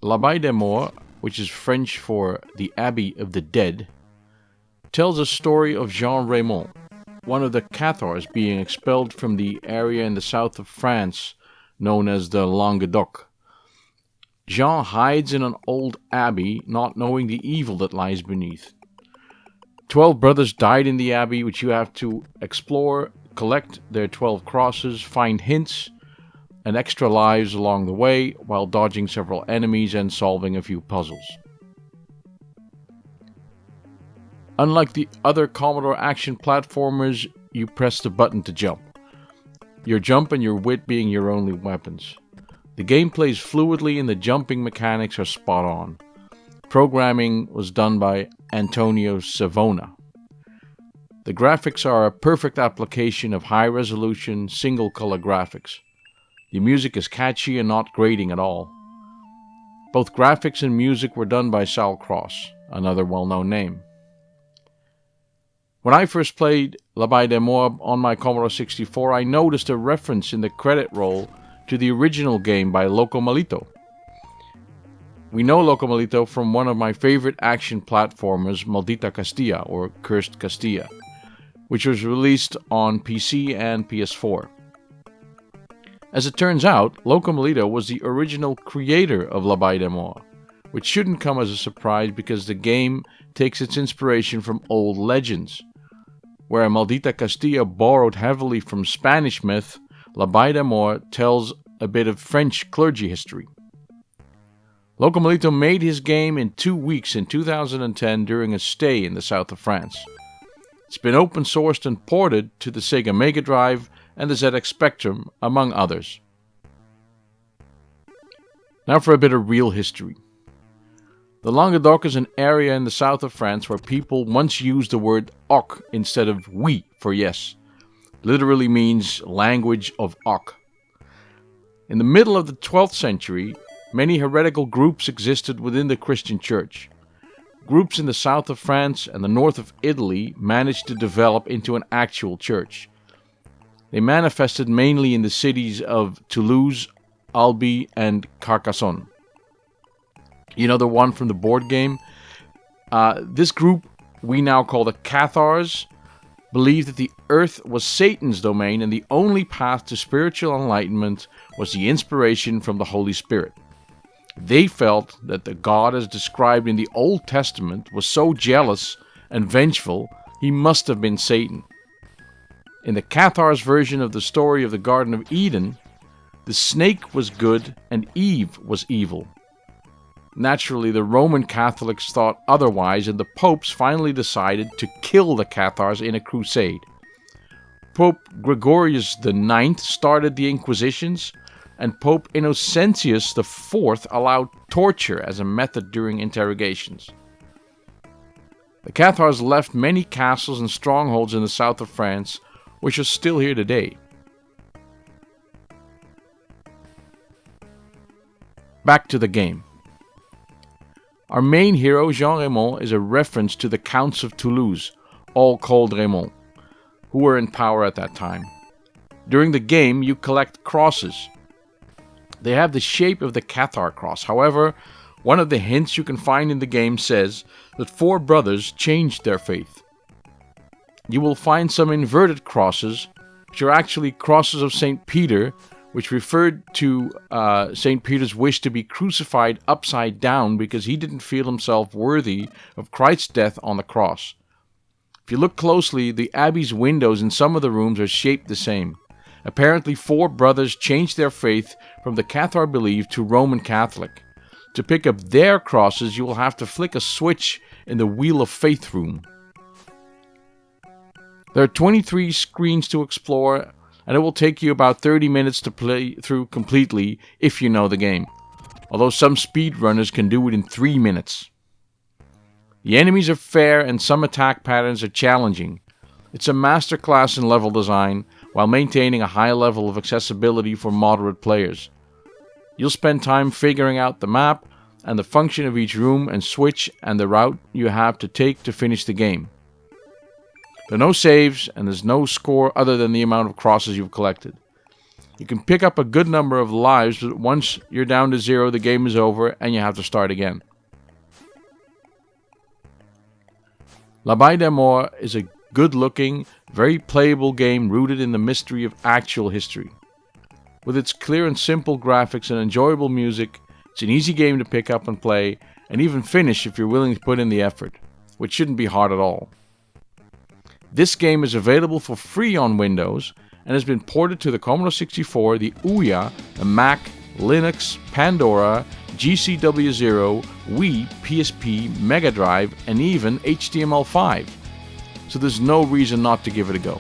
L'abbaye des Morts, which is French for the Abbey of the Dead, tells a story of Jean Raymond, one of the Cathars being expelled from the area in the south of France known as the Languedoc. Jean hides in an old abbey, not knowing the evil that lies beneath. 12 brothers died in the abbey, which you have to explore, collect their 12 crosses, find hints and extra lives along the way, while dodging several enemies and solving a few puzzles. Unlike the other Commodore action platformers, you press the button to jump. Your jump and your wit being your only weapons. The game plays fluidly and the jumping mechanics are spot on. Programming was done by Antonio Savona. The graphics are a perfect application of high-resolution, single-color graphics. The music is catchy and not grating at all. Both graphics and music were done by Sal Cross, another well-known name. When I first played L'abbaye des Morts on my Commodore 64, I noticed a reference in the credit roll to the original game by Locomalito. We know Locomalito from one of my favorite action platformers, Maldita Castilla, or Cursed Castilla, which was released on PC and PS4. As it turns out, Locomalito was the original creator of L'abbaye des Morts, which shouldn't come as a surprise because the game takes its inspiration from old legends. Where Maldita Castilla borrowed heavily from Spanish myth, L'abbaye des Morts tells a bit of French clergy history. Locomalito made his game in 2 weeks in 2010 during a stay in the south of France. It's been open sourced and ported to the Sega Mega Drive and the ZX Spectrum, among others. Now for a bit of real history. The Languedoc is an area in the south of France where people once used the word oc instead of oui for yes. Literally means language of oc. In the middle of the 12th century, many heretical groups existed within the Christian church. Groups in the south of France and the north of Italy managed to develop into an actual church. They manifested mainly in the cities of Toulouse, Albi, and Carcassonne. You know the one from the board game? This group, we now call the Cathars, believed that the earth was Satan's domain and the only path to spiritual enlightenment was the inspiration from the Holy Spirit. They felt that the God as described in the Old Testament was so jealous and vengeful, he must have been Satan. In the Cathars version of the story of the Garden of Eden, the snake was good and Eve was evil. Naturally, the Roman Catholics thought otherwise, and the popes finally decided to kill the Cathars in a crusade. Pope Gregorius IX started the Inquisitions, and Pope Innocentius IV allowed torture as a method during interrogations. The Cathars left many castles and strongholds in the south of France, which are still here today. Back to the game. Our main hero, Jean Raymond, is a reference to the Counts of Toulouse, all called Raymond, who were in power at that time. During the game, you collect crosses. They have the shape of the Cathar cross. However, one of the hints you can find in the game says that 4 brothers changed their faith. You will find some inverted crosses, which are actually crosses of St. Peter, which referred to St. Peter's wish to be crucified upside down because he didn't feel himself worthy of Christ's death on the cross. If you look closely, the abbey's windows in some of the rooms are shaped the same. Apparently 4 brothers changed their faith from the Cathar belief to Roman Catholic. To pick up their crosses, you will have to flick a switch in the Wheel of Faith room. There are 23 screens to explore, and it will take you about 30 minutes to play through completely if you know the game, although some speedrunners can do it in 3 minutes. The enemies are fair and some attack patterns are challenging. It's a masterclass in level design while maintaining a high level of accessibility for moderate players. You'll spend time figuring out the map and the function of each room and switch and the route you have to take to finish the game. There are no saves, and there's no score other than the amount of crosses you've collected. You can pick up a good number of lives, but once you're down to 0, the game is over and you have to start again. L'abbaye Des Morts is a good-looking, very playable game rooted in the mystery of actual history. With its clear and simple graphics and enjoyable music, it's an easy game to pick up and play, and even finish if you're willing to put in the effort, which shouldn't be hard at all. This game is available for free on Windows, and has been ported to the Commodore 64, the Ouya, the Mac, Linux, Pandora, GCW0, Wii, PSP, Mega Drive, and even HTML5. So there's no reason not to give it a go.